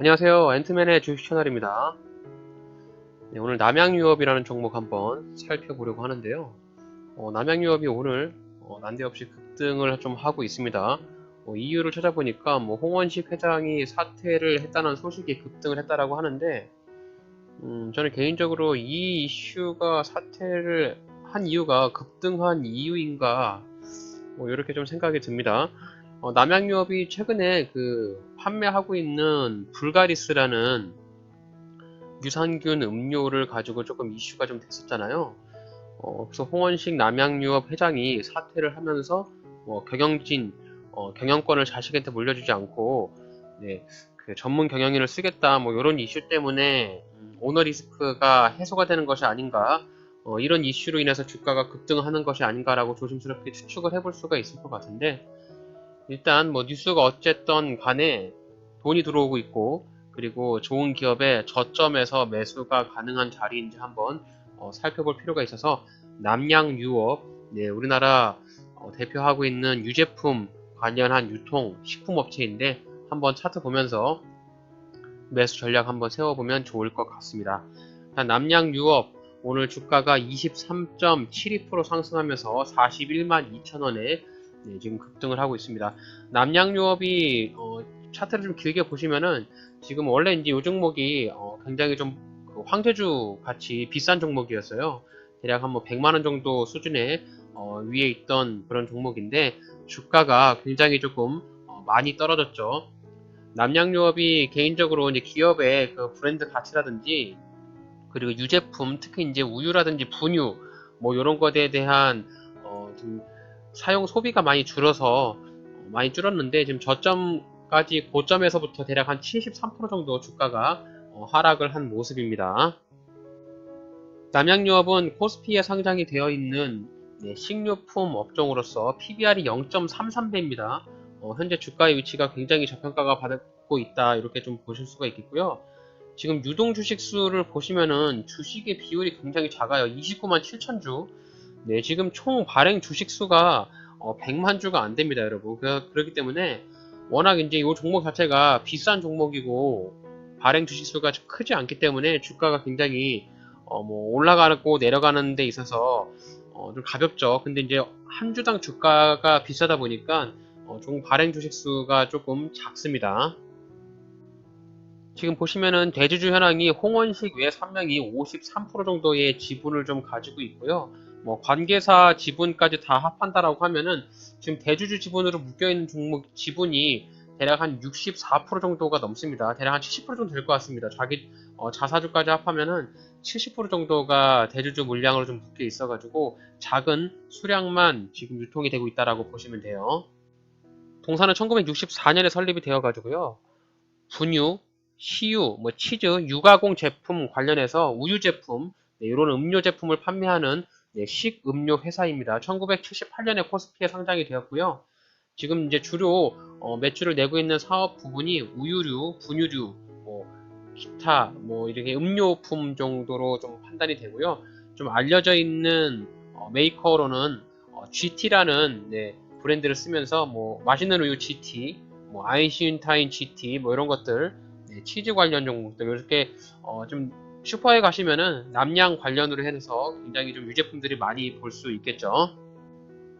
안녕하세요. 앤트맨의 주식 채널입니다. 네, 오늘 남양유업이라는 종목 한번 살펴보려고 하는데요. 남양유업이 오늘 난데없이 급등을 좀 하고 있습니다. 이유를 찾아보니까 홍원식 회장이 사퇴를 했다는 소식이 급등을 했다라고 하는데, 저는 개인적으로 이 이슈가 사퇴를 한 이유가 급등한 이유인가, 이렇게 좀 생각이 듭니다. 남양유업이 최근에 판매하고 있는 불가리스라는 유산균 음료를 가지고 조금 이슈가 좀 됐었잖아요. 그래서 홍원식 남양유업 회장이 사퇴를 하면서 경영권을 자식한테 물려주지 않고, 네, 그 전문 경영인을 쓰겠다, 이런 이슈 때문에 오너 리스크가 해소가 되는 것이 아닌가, 이런 이슈로 인해서 주가가 급등하는 것이 아닌가라고 조심스럽게 추측을 해볼 수가 있을 것 같은데, 일단 뉴스가 어쨌든 간에 돈이 들어오고 있고, 그리고 좋은 기업의 저점에서 매수가 가능한 자리인지 한번 살펴볼 필요가 있어서, 남양유업, 네, 우리나라 대표하고 있는 유제품 관련한 유통 식품업체인데, 한번 차트 보면서 매수 전략 한번 세워보면 좋을 것 같습니다. 남양유업 오늘 주가가 23.72% 상승하면서 41만 2천원에 지금 급등을 하고 있습니다. 남양유업이 차트를 좀 길게 보시면은 지금 원래 이제 이 종목이 굉장히 좀 황제주 같이 비싼 종목이었어요. 대략 한 100만원 정도 수준의 위에 있던 그런 종목인데, 주가가 굉장히 조금 많이 떨어졌죠. 남양유업이 개인적으로 이제 기업의 그 브랜드 가치라든지, 그리고 유제품, 특히 이제 우유라든지 분유, 이런 것에 대한 좀 사용 소비가 많이 줄어서 많이 줄었는데, 지금 저점까지 고점에서부터 대략 한 73% 정도 주가가 하락을 한 모습입니다. 남양유업은 코스피에 상장이 되어 있는 식료품 업종으로서 PBR이 0.33배입니다. 현재 주가의 위치가 굉장히 저평가가 받고 있다, 이렇게 좀 보실 수가 있겠고요. 지금 유동 주식 수를 보시면은 주식의 비율이 굉장히 작아요. 29만 7천 주. 네, 지금 총 발행 주식 수가 100만 주가 안 됩니다, 여러분. 그렇기 때문에 워낙 이제 이 종목 자체가 비싼 종목이고 발행 주식 수가 크지 않기 때문에 주가가 굉장히 올라가고 내려가는 데 있어서 좀 가볍죠. 근데 이제 한 주당 주가가 비싸다 보니까 총 발행 주식 수가 조금 작습니다. 지금 보시면은 대주주 현황이 홍원식 외 3명이 53% 정도의 지분을 좀 가지고 있고요. 관계사 지분까지 다 합한다라고 하면은 지금 대주주 지분으로 묶여있는 종목 지분이 대략 한 64% 정도가 넘습니다. 대략 한 70% 정도 될 것 같습니다. 자기 자사주까지 합하면은 70% 정도가 대주주 물량으로 좀 묶여 있어가지고 작은 수량만 지금 유통이 되고 있다라고 보시면 돼요. 동사는 1964년에 설립이 되어가지고요. 분유, 시유, 치즈, 유가공 제품 관련해서 우유 제품, 이런 음료 제품을 판매하는 식음료 회사입니다. 1978년에 코스피에 상장이 되었고요. 지금 이제 주로 매출을 내고 있는 사업 부분이 우유류, 분유류, 기타 이렇게 음료품 정도로 좀 판단이 되고요. 좀 알려져 있는 메이커로는 GT라는 브랜드를 쓰면서 맛있는 우유 GT, 아인슈타인 GT 이런 것들, 치즈 관련 종목들 이렇게 좀 슈퍼에 가시면은 남양 관련으로 해서 굉장히 좀 유제품들이 많이 볼 수 있겠죠.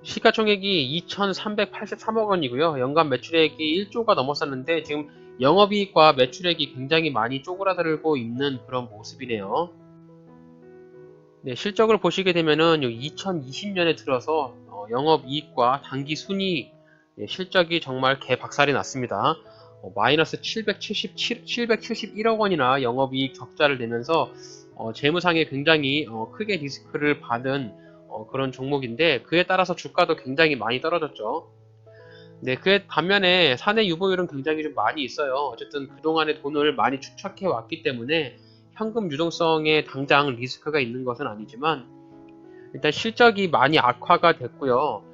시가총액이 2,383억 원이고요. 연간 매출액이 1조가 넘었었는데 지금 영업이익과 매출액이 굉장히 많이 쪼그라들고 있는 그런 모습이네요. 네, 실적을 보시게 되면은 2020년에 들어서 영업이익과 당기순이익 실적이 정말 개박살이 났습니다. 마이너스 771억 원이나 영업이익 적자를 내면서 재무상에 굉장히 크게 리스크를 받은 그런 종목인데, 그에 따라서 주가도 굉장히 많이 떨어졌죠. 네, 그에 반면에 사내 유보율은 굉장히 좀 많이 있어요. 어쨌든 그동안에 돈을 많이 축적해 왔기 때문에 현금 유동성에 당장 리스크가 있는 것은 아니지만, 일단 실적이 많이 악화가 됐고요.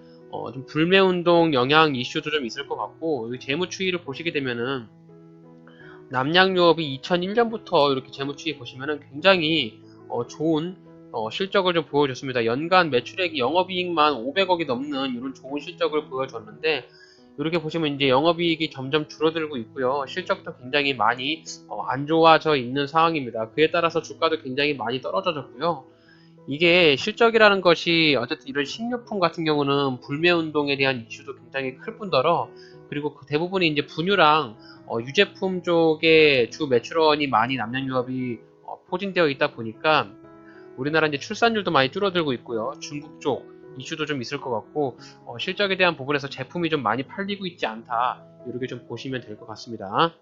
좀 불매운동 영향 이슈도 좀 있을 것 같고, 재무 추이를 보시게 되면은 남양유업이 2001년부터 이렇게 재무 추이 보시면은 굉장히 좋은 실적을 좀 보여줬습니다. 연간 매출액이 영업이익만 500억이 넘는 이런 좋은 실적을 보여줬는데, 이렇게 보시면 이제 영업이익이 점점 줄어들고 있고요. 실적도 굉장히 많이 안 좋아져 있는 상황입니다. 그에 따라서 주가도 굉장히 많이 떨어졌고요. 이게 실적이라는 것이 어쨌든 이런 식료품 같은 경우는 불매 운동에 대한 이슈도 굉장히 클 뿐더러, 그리고 그 대부분이 이제 분유랑 유제품 쪽에 주 매출원이 많이 남양유업이 포진되어 있다 보니까 우리나라 이제 출산율도 많이 줄어들고 있고요. 중국 쪽 이슈도 좀 있을 것 같고, 실적에 대한 부분에서 제품이 좀 많이 팔리고 있지 않다, 이렇게 좀 보시면 될 것 같습니다.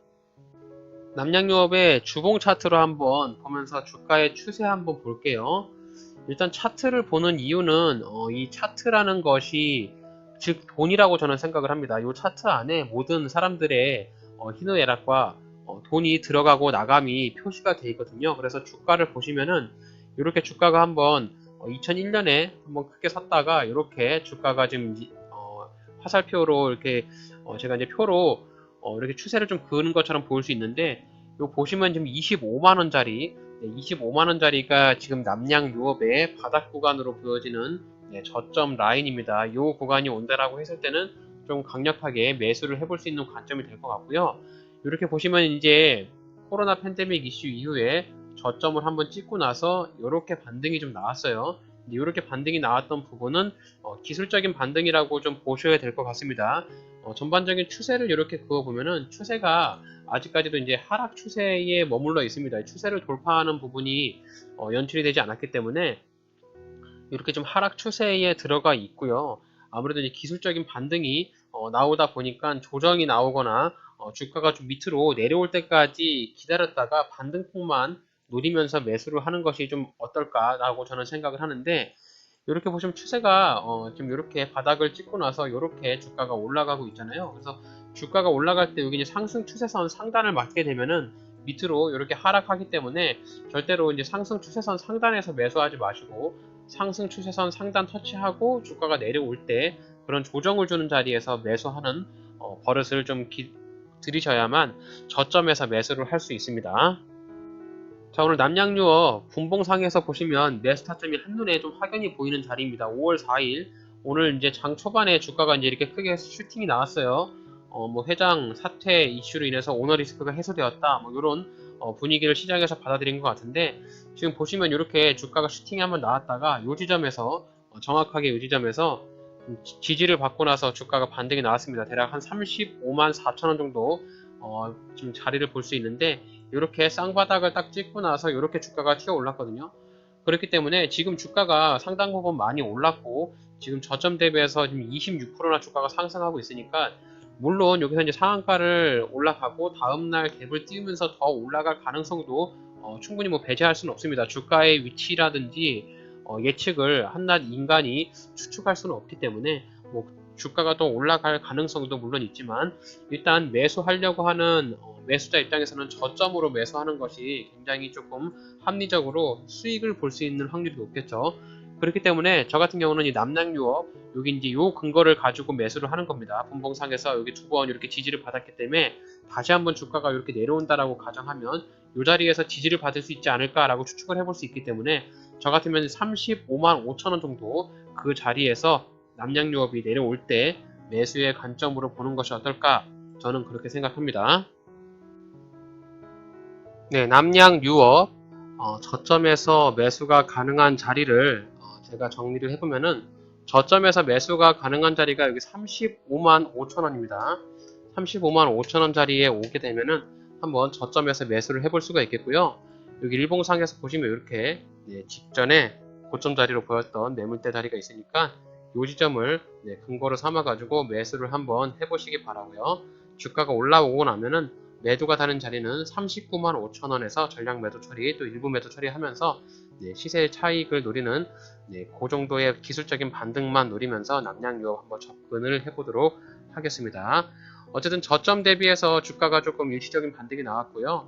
남양유업의 주봉 차트로 한번 보면서 주가의 추세 한번 볼게요. 일단 차트를 보는 이유는 이 차트라는 것이 즉 돈이라고 저는 생각을 합니다. 이 차트 안에 모든 사람들의 희노애락과 돈이 들어가고 나감이 표시가 되어 있거든요. 그래서 주가를 보시면은 이렇게 주가가 한번 2001년에 한번 크게 샀다가 이렇게 주가가 지금 화살표로 이렇게 제가 이제 표로 이렇게 추세를 좀 그은 것처럼 보일 수 있는데, 요 보시면 지금 25만원짜리, 25만원짜리가 지금 남양유업의 바닥 구간으로 보여지는 저점 라인입니다. 이 구간이 온다라고 했을 때는 좀 강력하게 매수를 해볼 수 있는 관점이 될 것 같고요. 이렇게 보시면 이제 코로나 팬데믹 이슈 이후에 저점을 한번 찍고 나서 이렇게 반등이 좀 나왔어요. 이렇게 반등이 나왔던 부분은 기술적인 반등이라고 좀 보셔야 될 것 같습니다. 전반적인 추세를 이렇게 그어보면은 추세가 아직까지도 이제 하락 추세에 머물러 있습니다. 추세를 돌파하는 부분이 연출이 되지 않았기 때문에 이렇게 좀 하락 추세에 들어가 있고요. 아무래도 이제 기술적인 반등이 나오다 보니까 조정이 나오거나 주가가 좀 밑으로 내려올 때까지 기다렸다가 반등폭만 노리면서 매수를 하는 것이 좀 어떨까라고 저는 생각을 하는데, 이렇게 보시면 추세가 지금 이렇게 바닥을 찍고 나서 이렇게 주가가 올라가고 있잖아요. 그래서 주가가 올라갈 때 여기 이제 상승 추세선 상단을 맞게 되면은 밑으로 이렇게 하락하기 때문에 절대로 이제 상승 추세선 상단에서 매수하지 마시고, 상승 추세선 상단 터치하고 주가가 내려올 때 그런 조정을 주는 자리에서 매수하는 버릇을 좀 들이셔야만 저점에서 매수를 할 수 있습니다. 자, 오늘 남양유업 분봉상에서 보시면 매수 타점이 한눈에 좀 확연히 보이는 자리입니다. 5월 4일 오늘 이제 장 초반에 주가가 이제 이렇게 크게 슈팅이 나왔어요. 뭐 회장 사퇴 이슈로 인해서 오너 리스크가 해소되었다, 뭐 이런 분위기를 시장에서 받아들인 것 같은데, 지금 보시면 이렇게 주가가 슈팅이 한번 나왔다가 요 지점에서 정확하게 요 지점에서 지지를 받고 나서 주가가 반등이 나왔습니다. 대략 한 35만 4천 원 정도 지금 자리를 볼 수 있는데, 이렇게 쌍바닥을 딱 찍고 나서 이렇게 주가가 튀어 올랐거든요. 그렇기 때문에 지금 주가가 상당 부분 많이 올랐고, 지금 저점 대비해서 지금 26%나 주가가 상승하고 있으니까, 물론 여기서 이제 상한가를 올라가고 다음날 갭을 띄우면서 더 올라갈 가능성도 충분히 뭐 배제할 수는 없습니다. 주가의 위치라든지 예측을 한낱 인간이 추측할 수는 없기 때문에 뭐 주가가 더 올라갈 가능성도 물론 있지만, 일단 매수하려고 하는 매수자 입장에서는 저점으로 매수하는 것이 굉장히 조금 합리적으로 수익을 볼 수 있는 확률이 높겠죠. 그렇기 때문에 저 같은 경우는 이 남양유업 여기 이제 요 근거를 가지고 매수를 하는 겁니다. 분봉상에서 여기 두 번 이렇게 지지를 받았기 때문에 다시 한번 주가가 이렇게 내려온다라고 가정하면 이 자리에서 지지를 받을 수 있지 않을까라고 추측을 해볼 수 있기 때문에, 저 같으면 35만 5천 원 정도 그 자리에서 남양유업이 내려올 때 매수의 관점으로 보는 것이 어떨까, 저는 그렇게 생각합니다. 네, 남양유업 저점에서 매수가 가능한 자리를 제가 정리를 해보면은, 저점에서 매수가 가능한 자리가 여기 35만 5천 원입니다. 35만 5천 원 자리에 오게 되면은 한번 저점에서 매수를 해볼 수가 있겠고요. 여기 일봉상에서 보시면 이렇게 직전에 고점 자리로 보였던 매물대 자리가 있으니까 이 지점을 근거로 삼아 가지고 매수를 한번 해보시기 바라고요. 주가가 올라오고 나면은 매도가 다는 자리는 39만 5천 원에서 전량 매도 처리, 또 일부 매도 처리하면서 시세 차익을 노리는 그 정도의 기술적인 반등만 노리면서 남양유업 한번 접근을 해보도록 하겠습니다. 어쨌든 저점 대비해서 주가가 조금 일시적인 반등이 나왔고요.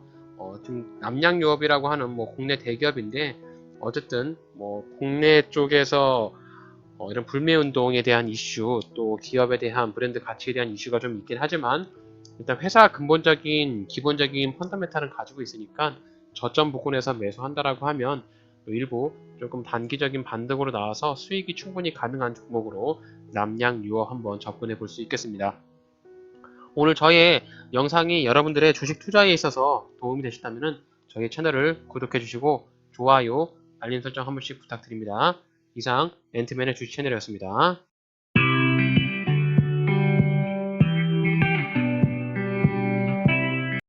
지금 남양유업이라고 하는 뭐 국내 대기업인데, 어쨌든 뭐 국내 쪽에서 이런 불매운동에 대한 이슈, 또 기업에 대한 브랜드 가치에 대한 이슈가 좀 있긴 하지만, 일단 회사 근본적인 기본적인 펀더멘탈은 가지고 있으니까 저점 부근에서 매수한다라고 하면 일부 조금 단기적인 반등으로 나와서 수익이 충분히 가능한 종목으로 남양유업 한번 접근해 볼 수 있겠습니다. 오늘 저의 영상이 여러분들의 주식 투자에 있어서 도움이 되셨다면 저희 채널을 구독해 주시고 좋아요, 알림 설정 한 번씩 부탁드립니다. 이상 멘트맨의 주식 채널이었습니다.